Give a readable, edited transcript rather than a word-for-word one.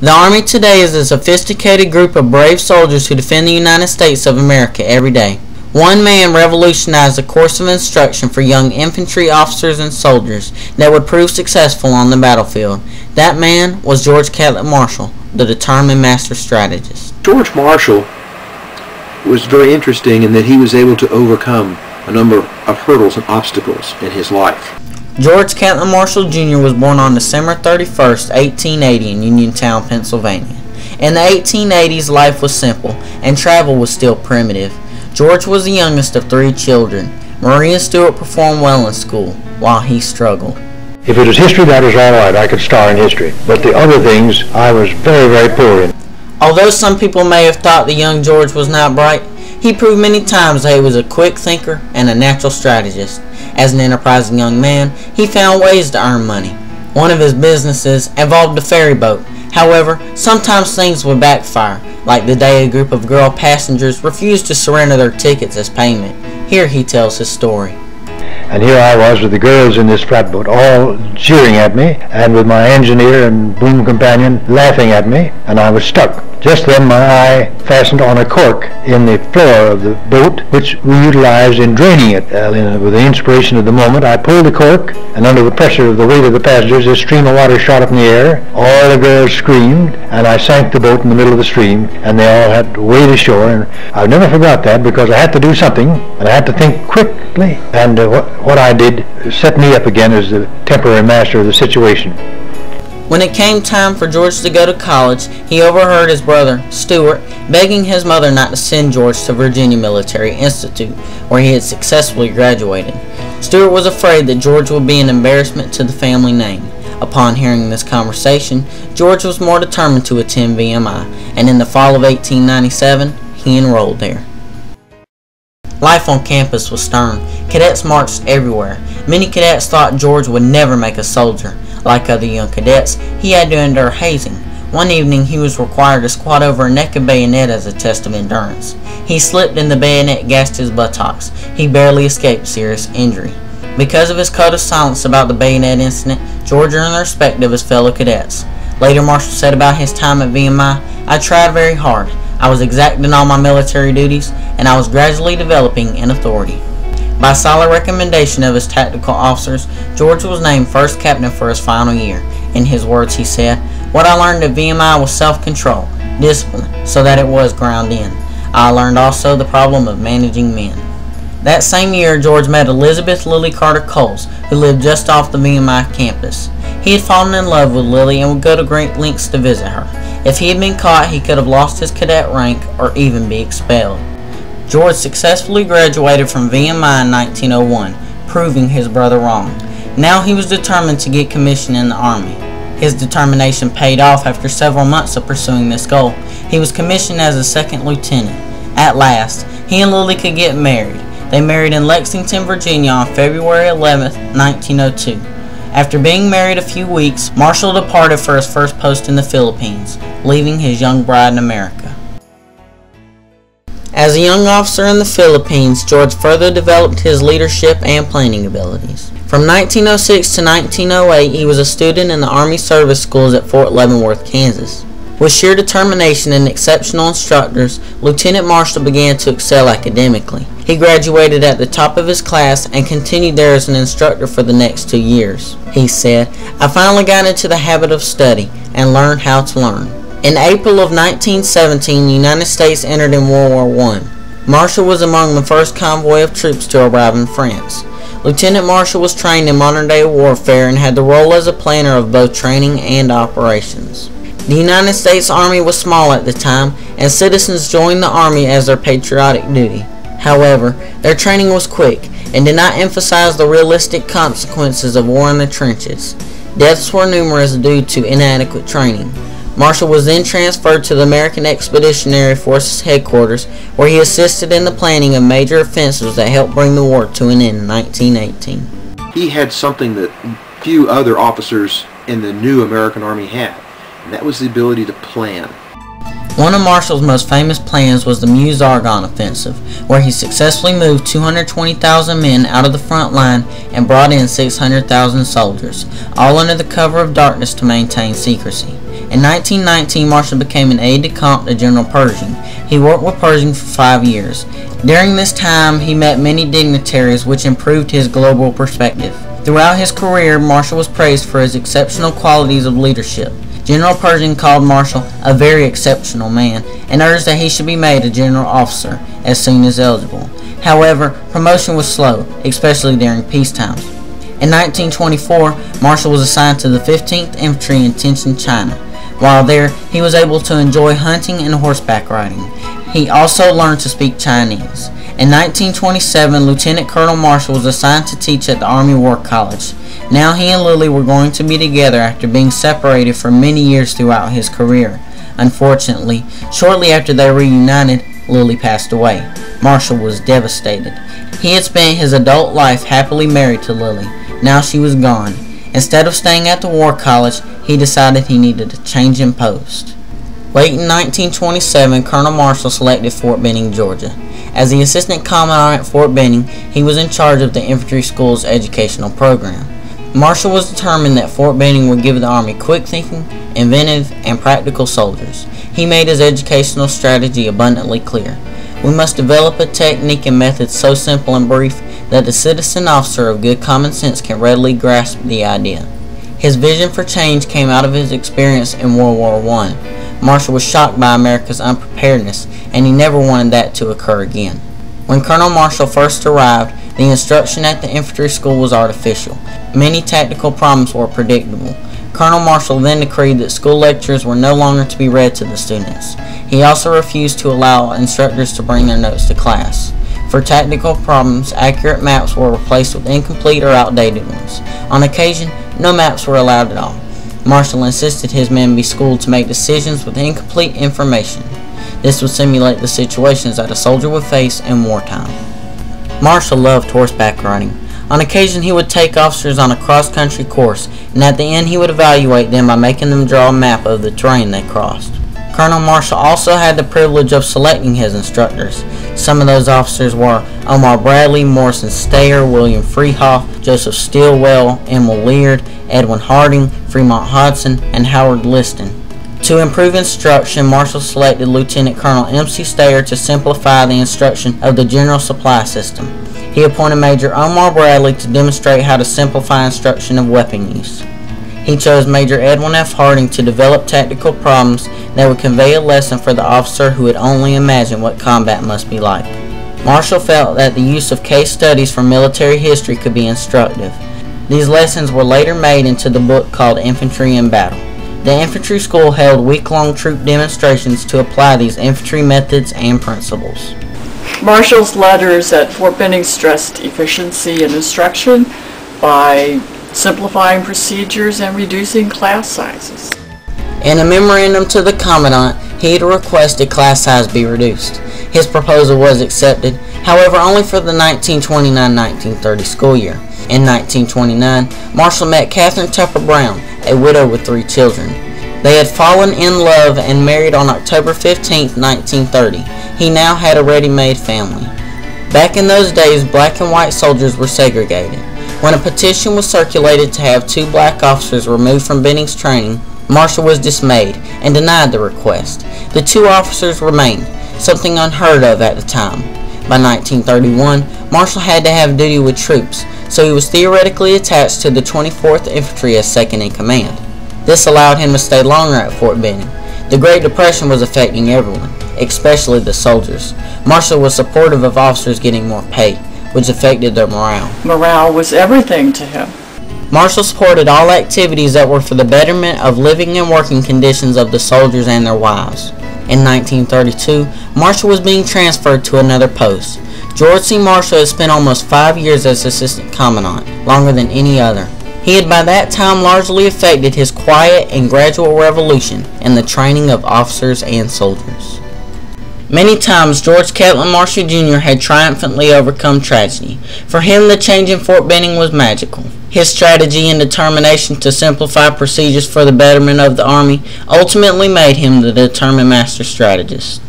The Army today is a sophisticated group of brave soldiers who defend the United States of America every day. One man revolutionized a course of instruction for young infantry officers and soldiers that would prove successful on the battlefield. That man was George Catlett Marshall, the determined master strategist. George Marshall was very interesting in that he was able to overcome a number of hurdles and obstacles in his life. George Catlett Marshall Jr. was born on December 31st, 1880 in Uniontown, Pennsylvania. In the 1880s, life was simple and travel was still primitive. George was the youngest of 3 children. Marie and Stuart performed well in school, while he struggled. If it was history, that was all right. I could star in history. But the other things, I was very, very poor in. Although some people may have thought the young George was not bright, he proved many times that he was a quick thinker and a natural strategist. As an enterprising young man, he found ways to earn money. One of his businesses involved a ferry boat. However, sometimes things would backfire, like the day a group of girl passengers refused to surrender their tickets as payment. Here he tells his story. And here I was with the girls in this flatboat all cheering at me, and with my engineer and boom companion laughing at me, and I was stuck. Just then my eye fastened on a cork in the floor of the boat, which we utilized in draining it. With the inspiration of the moment, I pulled the cork, and under the pressure of the weight of the passengers, this stream of water shot up in the air. All the girls screamed, and I sank the boat in the middle of the stream, and they all had to wade ashore. And I never forgot that, because I had to do something, and I had to think quickly. And what I did set me up again as the temporary master of the situation. When it came time for George to go to college, he overheard his brother, Stuart, begging his mother not to send George to Virginia Military Institute, where he had successfully graduated. Stuart was afraid that George would be an embarrassment to the family name. Upon hearing this conversation, George was more determined to attend VMI, and in the fall of 1897, he enrolled there. Life on campus was stern. Cadets marched everywhere. Many cadets thought George would never make a soldier. Like other young cadets, he had to endure hazing. One evening, he was required to squat over a naked bayonet as a test of endurance. He slipped and the bayonet gashed his buttocks. He barely escaped serious injury. Because of his code of silence about the bayonet incident, George earned the respect of his fellow cadets. Later, Marshall said about his time at VMI, "I tried very hard. I was exacting all my military duties, and I was gradually developing in authority." By solid recommendation of his tactical officers, George was named first captain for his final year. In his words, he said, "What I learned at VMI was self-control, discipline, so that it was ground in. I learned also the problem of managing men." That same year, George met Elizabeth Lily Carter Coles, who lived just off the VMI campus. He had fallen in love with Lily and would go to great lengths to visit her. If he had been caught, he could have lost his cadet rank or even be expelled. George successfully graduated from VMI in 1901, proving his brother wrong. Now he was determined to get commissioned in the Army. His determination paid off after several months of pursuing this goal. He was commissioned as a second lieutenant. At last, he and Lily could get married. They married in Lexington, Virginia on February 11, 1902. After being married a few weeks, Marshall departed for his first post in the Philippines, leaving his young bride in America. As a young officer in the Philippines, George further developed his leadership and planning abilities. From 1906 to 1908, he was a student in the Army Service Schools at Fort Leavenworth, Kansas. With sheer determination and exceptional instructors, Lieutenant Marshall began to excel academically. He graduated at the top of his class and continued there as an instructor for the next 2 years. He said, "I finally got into the habit of study and learned how to learn." In April of 1917, the United States entered in World War I. Marshall was among the first convoy of troops to arrive in France. Lieutenant Marshall was trained in modern-day warfare and had the role as a planner of both training and operations. The United States Army was small at the time, and citizens joined the Army as their patriotic duty. However, their training was quick and did not emphasize the realistic consequences of war in the trenches. Deaths were numerous due to inadequate training. Marshall was then transferred to the American Expeditionary Forces headquarters, where he assisted in the planning of major offensives that helped bring the war to an end in 1918. He had something that few other officers in the new American Army had, and that was the ability to plan. One of Marshall's most famous plans was the Meuse-Argonne offensive, where he successfully moved 220,000 men out of the front line and brought in 600,000 soldiers, all under the cover of darkness to maintain secrecy. In 1919, Marshall became an aide-de-camp to General Pershing. He worked with Pershing for 5 years. During this time, he met many dignitaries, which improved his global perspective. Throughout his career, Marshall was praised for his exceptional qualities of leadership. General Pershing called Marshall a very exceptional man and urged that he should be made a general officer as soon as eligible. However, promotion was slow, especially during peacetime. In 1924, Marshall was assigned to the 15th Infantry in Tientsin, China. While there, he was able to enjoy hunting and horseback riding. He also learned to speak Chinese. In 1927, Lieutenant Colonel Marshall was assigned to teach at the Army War College. Now he and Lily were going to be together after being separated for many years throughout his career. Unfortunately, shortly after they reunited, Lily passed away. Marshall was devastated. He had spent his adult life happily married to Lily. Now she was gone. Instead of staying at the War College, he decided he needed a change in post. Late in 1927, Colonel Marshall selected Fort Benning, Georgia. As the assistant commandant at Fort Benning, he was in charge of the infantry school's educational program. Marshall was determined that Fort Benning would give the Army quick-thinking, inventive, and practical soldiers. He made his educational strategy abundantly clear. We must develop a technique and method so simple and brief that the citizen officer of good common sense can readily grasp the idea. His vision for change came out of his experience in World War I. Marshall was shocked by America's unpreparedness, and he never wanted that to occur again. When Colonel Marshall first arrived, the instruction at the infantry school was artificial. Many tactical problems were predictable. Colonel Marshall then decreed that school lectures were no longer to be read to the students. He also refused to allow instructors to bring their notes to class. For tactical problems, accurate maps were replaced with incomplete or outdated ones. On occasion, no maps were allowed at all. Marshall insisted his men be schooled to make decisions with incomplete information. This would simulate the situations that a soldier would face in wartime. Marshall loved horseback riding. On occasion, he would take officers on a cross-country course, and at the end he would evaluate them by making them draw a map of the terrain they crossed. Colonel Marshall also had the privilege of selecting his instructors. Some of those officers were Omar Bradley, Morrison Stayer, William Freehoff, Joseph Stilwell, Emil Leard, Edwin Harding, Fremont Hodson, and Howard Liston. To improve instruction, Marshall selected Lieutenant Colonel M.C. Stayer to simplify the instruction of the general supply system. He appointed Major Omar Bradley to demonstrate how to simplify instruction of weapon use. He chose Major Edwin F. Harding to develop tactical problems that would convey a lesson for the officer who had only imagined what combat must be like. Marshall felt that the use of case studies from military history could be instructive. These lessons were later made into the book called Infantry in Battle. The infantry school held week-long troop demonstrations to apply these infantry methods and principles. Marshall's letters at Fort Benning stressed efficiency in instruction by simplifying procedures and reducing class sizes. In a memorandum to the Commandant, he had requested class size be reduced. His proposal was accepted, however only for the 1929-1930 school year. In 1929, Marshall met Catherine Tupper Brown, a widow with 3 children. They had fallen in love and married on October 15, 1930. He now had a ready-made family. Back in those days, black and white soldiers were segregated. When a petition was circulated to have 2 black officers removed from Benning's training, Marshall was dismayed and denied the request. The 2 officers remained, something unheard of at the time. By 1931, Marshall had to have duty with troops, so he was theoretically attached to the 24th Infantry as second in command. This allowed him to stay longer at Fort Benning. The Great Depression was affecting everyone, especially the soldiers. Marshall was supportive of officers getting more pay, which affected their morale. Morale was everything to him. Marshall supported all activities that were for the betterment of living and working conditions of the soldiers and their wives. In 1932, Marshall was being transferred to another post. George C. Marshall had spent almost 5 years as assistant commandant, longer than any other. He had by that time largely effected his quiet and gradual revolution in the training of officers and soldiers. Many times George Catlin Marshall Jr. had triumphantly overcome tragedy. For him, the change in Fort Benning was magical. His strategy and determination to simplify procedures for the betterment of the Army ultimately made him the determined master strategist.